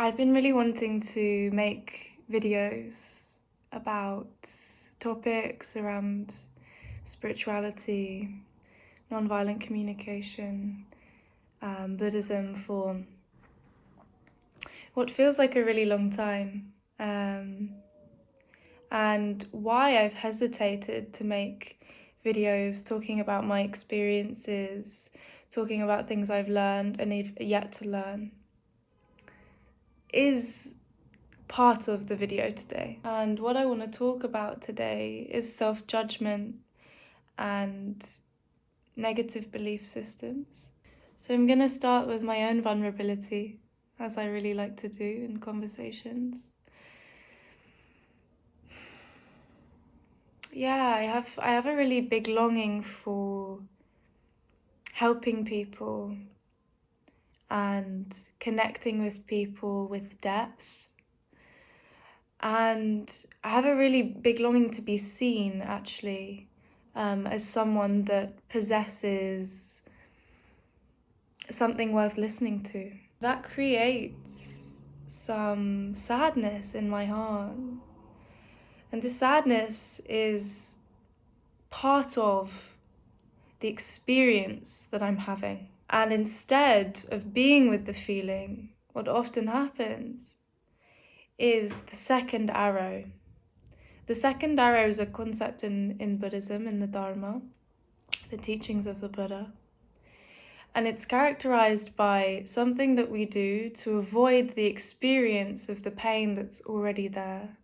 I've been really wanting to make videos about topics around spirituality, nonviolent communication, Buddhism for what feels like a really long time. And why I've hesitated to make videos talking about my experiences, talking about things I've learned and yet to learn, is part of the video today. And what I want to talk about today is self-judgment and negative belief systems. So I'm going to start with my own vulnerability, as I really like to do in conversations. Yeah, I have a really big longing for helping people and connecting with people with depth. And I have a really big longing to be seen, actually, as someone that possesses something worth listening to. That creates some sadness in my heart. And the sadness is part of the experience that I'm having. And instead of being with the feeling, what often happens is the second arrow. The second arrow is a concept in Buddhism, in the dharma, the teachings of the Buddha. And it's characterized by something that we do to avoid the experience of the pain that's already there.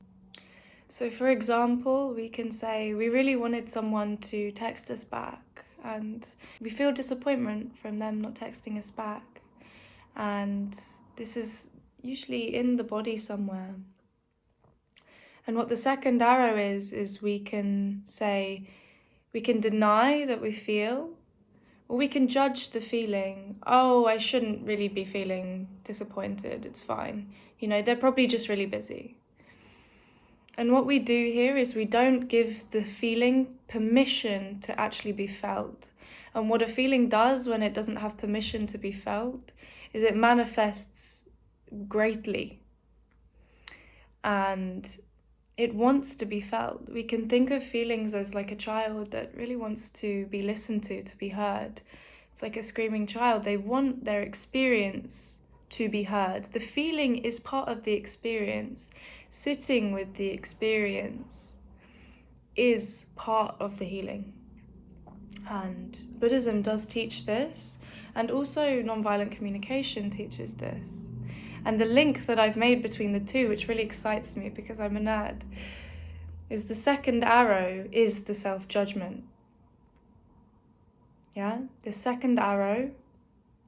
So for example, we can say we really wanted someone to text us back and we feel disappointment from them not texting us back. And this is usually in the body somewhere. And what the second arrow is we can say, we can deny that we feel, or we can judge the feeling. Oh, I shouldn't really be feeling disappointed, it's fine. They're probably just really busy. And what we do here is we don't give the feeling permission to actually be felt. And what a feeling does when it doesn't have permission to be felt is it manifests greatly. And it wants to be felt. We can think of feelings as like a child that really wants to be listened to be heard. It's like a screaming child. They want their experience to be heard. The feeling is part of the experience. Sitting with the experience is part of the healing. And Buddhism does teach this, and also nonviolent communication teaches this. And the link that I've made between the two, which really excites me because I'm a nerd, is the second arrow is the self-judgment. Yeah, the second arrow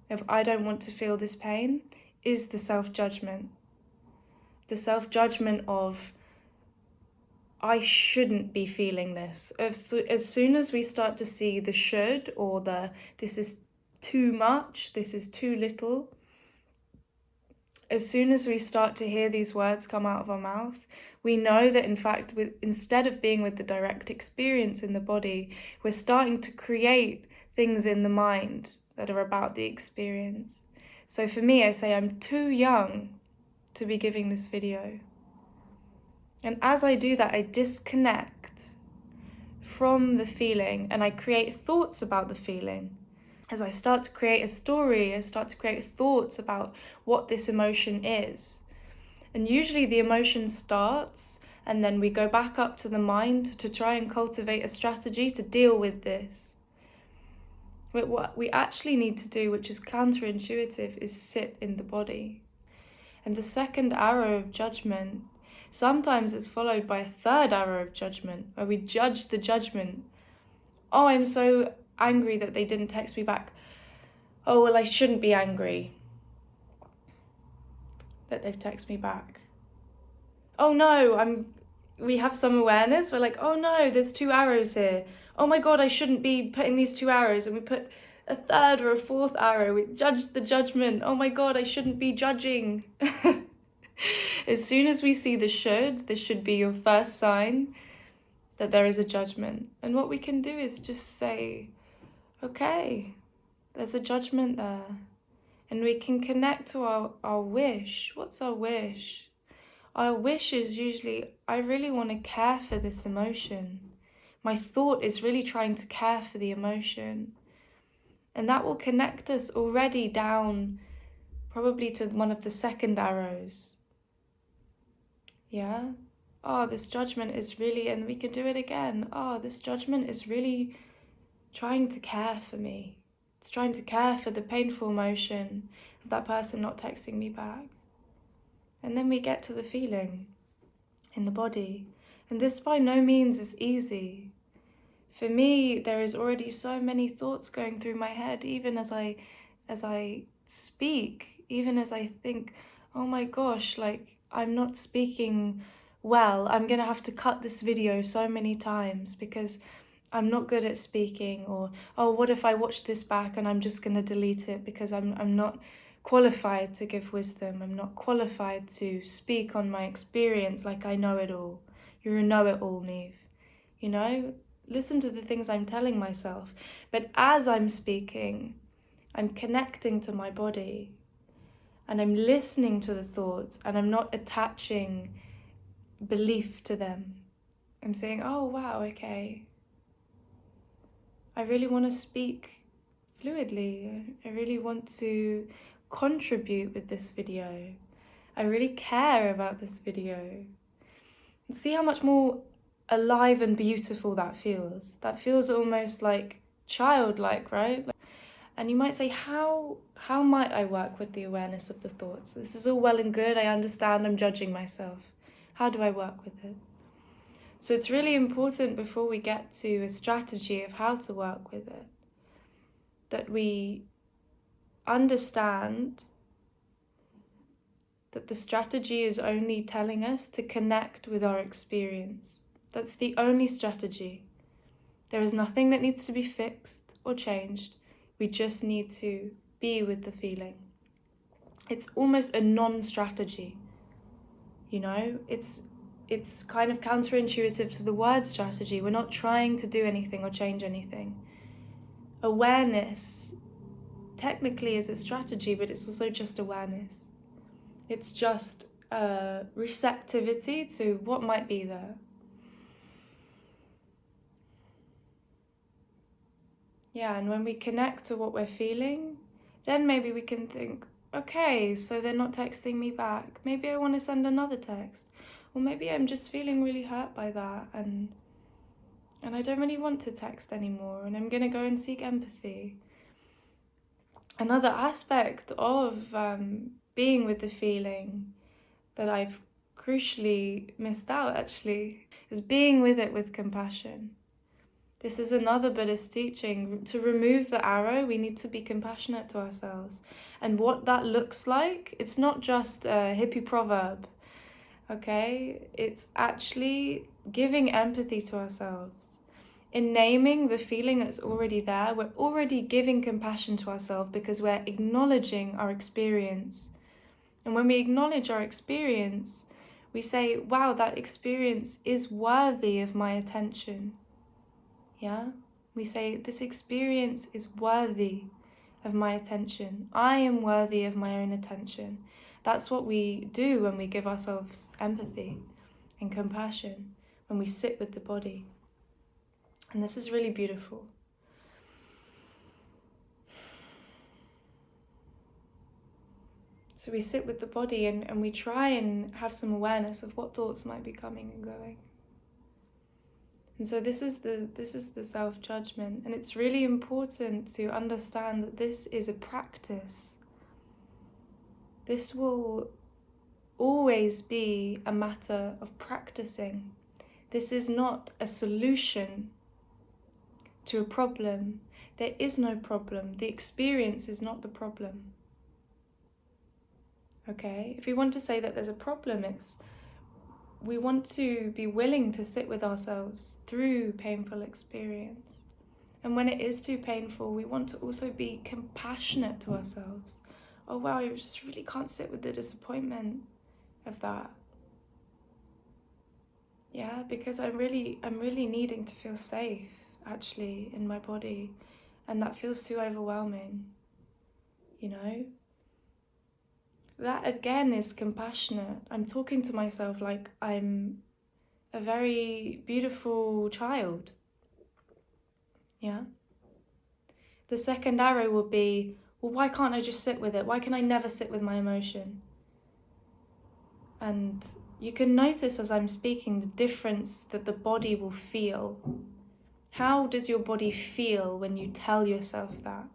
of I don't want to feel this pain is the self-judgment. The self-judgment of I shouldn't be feeling this. As soon as we start to see the should or the this is too much, this is too little, as soon as we start to hear these words come out of our mouth, we know that in fact, instead of being with the direct experience in the body, we're starting to create things in the mind that are about the experience. So for me, I say I'm too young to be giving this video. And as I do that, I disconnect from the feeling and I create thoughts about the feeling. As I start to create a story, I start to create thoughts about what this emotion is. And usually the emotion starts and then we go back up to the mind to try and cultivate a strategy to deal with this. But what we actually need to do, which is counterintuitive, is sit in the body. And the second arrow of judgment, sometimes it's followed by a third arrow of judgment, where we judge the judgment. Oh, I'm so angry that they didn't text me back. Oh, well, I shouldn't be angry that they've texted me back. Oh no, we have some awareness. We're like, oh no, there's 2 arrows here. Oh my God, I shouldn't be putting these 2 arrows. And we put a third or a fourth arrow. We judge the judgment. Oh my God, I shouldn't be judging. As soon as we see the should, this should be your first sign that there is a judgment. And what we can do is just say, okay, there's a judgment there. And we can connect to our wish. What's our wish? Our wish is usually, I really want to care for this emotion. My thought is really trying to care for the emotion. And that will connect us already down probably to one of the second arrows. Yeah? Oh, this judgment is really, and we can do it again. Oh, this judgment is really trying to care for me. It's trying to care for the painful emotion of that person not texting me back. And then we get to the feeling in the body. And this by no means is easy. For me, there is already so many thoughts going through my head, even as I speak, even as I think, oh my gosh, like I'm not speaking well. I'm gonna have to cut this video so many times because I'm not good at speaking, or oh, what if I watch this back and I'm just gonna delete it because I'm not qualified to give wisdom. I'm not qualified to speak on my experience like I know it all. You're a know-it-all, Neve. You know? Listen to the things I'm telling myself. But as I'm speaking, I'm connecting to my body and I'm listening to the thoughts and I'm not attaching belief to them. I'm saying, oh, wow, okay. I really want to speak fluidly. I really want to contribute with this video. I really care about this video. And see how much more alive and beautiful that feels. That feels almost like childlike, right? And you might say, how might I work with the awareness of the thoughts? This is all well and good. I understand I'm judging myself. How do I work with it? So it's really important before we get to a strategy of how to work with it, that we understand that the strategy is only telling us to connect with our experience. That's the only strategy. There is nothing that needs to be fixed or changed. We just need to be with the feeling. It's almost a non-strategy. You know, it's kind of counterintuitive to the word strategy. We're not trying to do anything or change anything. Awareness technically is a strategy, but it's also just awareness. It's just receptivity to what might be there. Yeah, and when we connect to what we're feeling, then maybe we can think, okay, so they're not texting me back. Maybe I want to send another text. Or maybe I'm just feeling really hurt by that and I don't really want to text anymore and I'm going to go and seek empathy. Another aspect of being with the feeling that I've crucially missed out actually is being with it with compassion. This is another Buddhist teaching. To remove the arrow, we need to be compassionate to ourselves. And what that looks like, it's not just a hippie proverb, okay? It's actually giving empathy to ourselves. In naming the feeling that's already there, we're already giving compassion to ourselves because we're acknowledging our experience. And when we acknowledge our experience, we say, wow, that experience is worthy of my attention. Yeah? We say, this experience is worthy of my attention. I am worthy of my own attention. That's what we do when we give ourselves empathy and compassion, when we sit with the body. And this is really beautiful. So we sit with the body and we try and have some awareness of what thoughts might be coming and going. And so this is the self-judgment, and it's really important to understand that this is a practice. This will always be a matter of practicing. This is not a solution to a problem. There is no problem. The experience is not the problem. Okay? If we want to say that there's a problem, we want to be willing to sit with ourselves through painful experience. And when it is too painful, we want to also be compassionate to ourselves. Oh wow, I just really can't sit with the disappointment of that. Yeah, because I'm really needing to feel safe, actually, in my body. And that feels too overwhelming, you know? that again is compassionate. I'm talking to myself like I'm a very beautiful child. Yeah. The second arrow would be, well, why can't I just sit with it? Why can I never sit with my emotion? And you can notice as I'm speaking the difference that the body will feel. How does your body feel when you tell yourself that?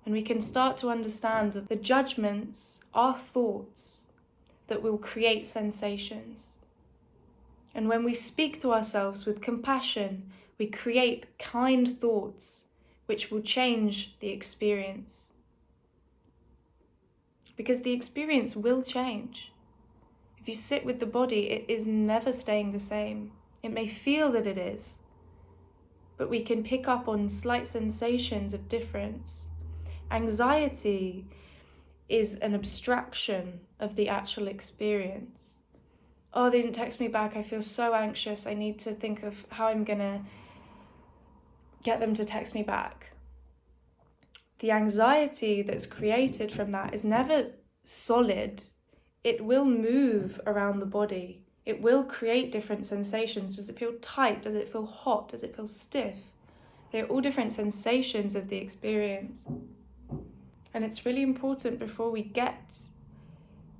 And we can start to understand that the judgments are thoughts that will create sensations. And when we speak to ourselves with compassion, we create kind thoughts which will change the experience. Because the experience will change. If you sit with the body, it is never staying the same. It may feel that it is, but we can pick up on slight sensations of difference. Anxiety is an abstraction of the actual experience. Oh, they didn't text me back. I feel so anxious. I need to think of how I'm going to get them to text me back. The anxiety that's created from that is never solid. It will move around the body. It will create different sensations. Does it feel tight? Does it feel hot? Does it feel stiff? They're all different sensations of the experience. And it's really important before we get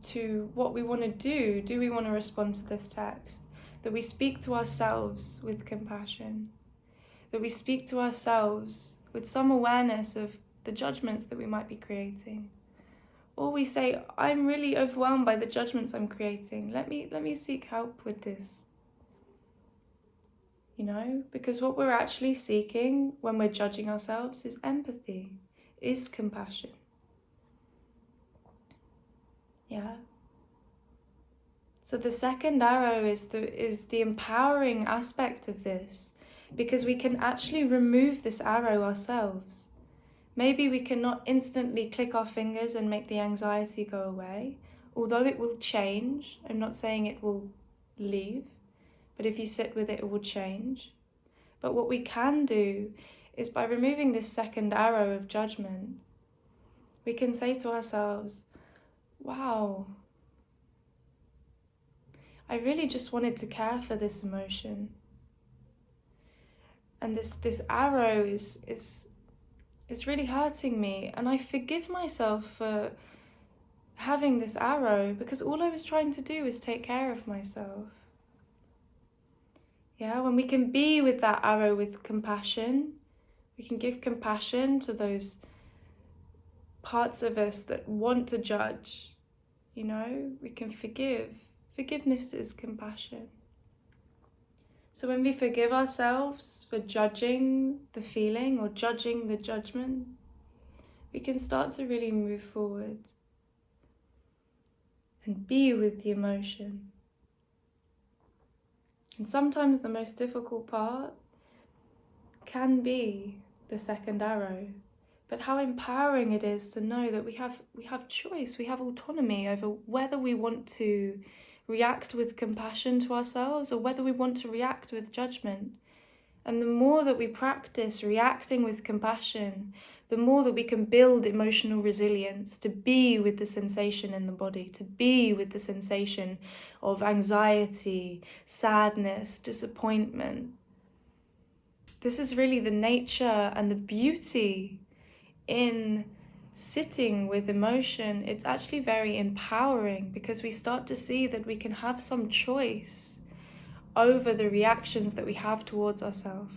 to what we want to do we want to respond to this text, that we speak to ourselves with compassion, that we speak to ourselves with some awareness of the judgments that we might be creating. Or we say, I'm really overwhelmed by the judgments I'm creating. Let me seek help with this. Because what we're actually seeking when we're judging ourselves is empathy, is compassion. Yeah. So the second arrow is the empowering aspect of this, because we can actually remove this arrow ourselves. Maybe we cannot instantly click our fingers and make the anxiety go away, although it will change. I'm not saying it will leave, but if you sit with it, it will change. But what we can do is, by removing this second arrow of judgment, we can say to ourselves, wow, I really just wanted to care for this emotion. And this arrow is really hurting me. And I forgive myself for having this arrow, because all I was trying to do is take care of myself. Yeah, when we can be with that arrow with compassion, we can give compassion to those parts of us that want to judge. We can forgive. Forgiveness is compassion. So when we forgive ourselves for judging the feeling or judging the judgment, we can start to really move forward and be with the emotion. And sometimes the most difficult part can be the second arrow. But how empowering it is to know that we have choice, we have autonomy over whether we want to react with compassion to ourselves or whether we want to react with judgment. And the more that we practice reacting with compassion, the more that we can build emotional resilience to be with the sensation in the body, to be with the sensation of anxiety, sadness, disappointment. This is really the nature and the beauty in sitting with emotion. It's actually very empowering, because we start to see that we can have some choice over the reactions that we have towards ourselves.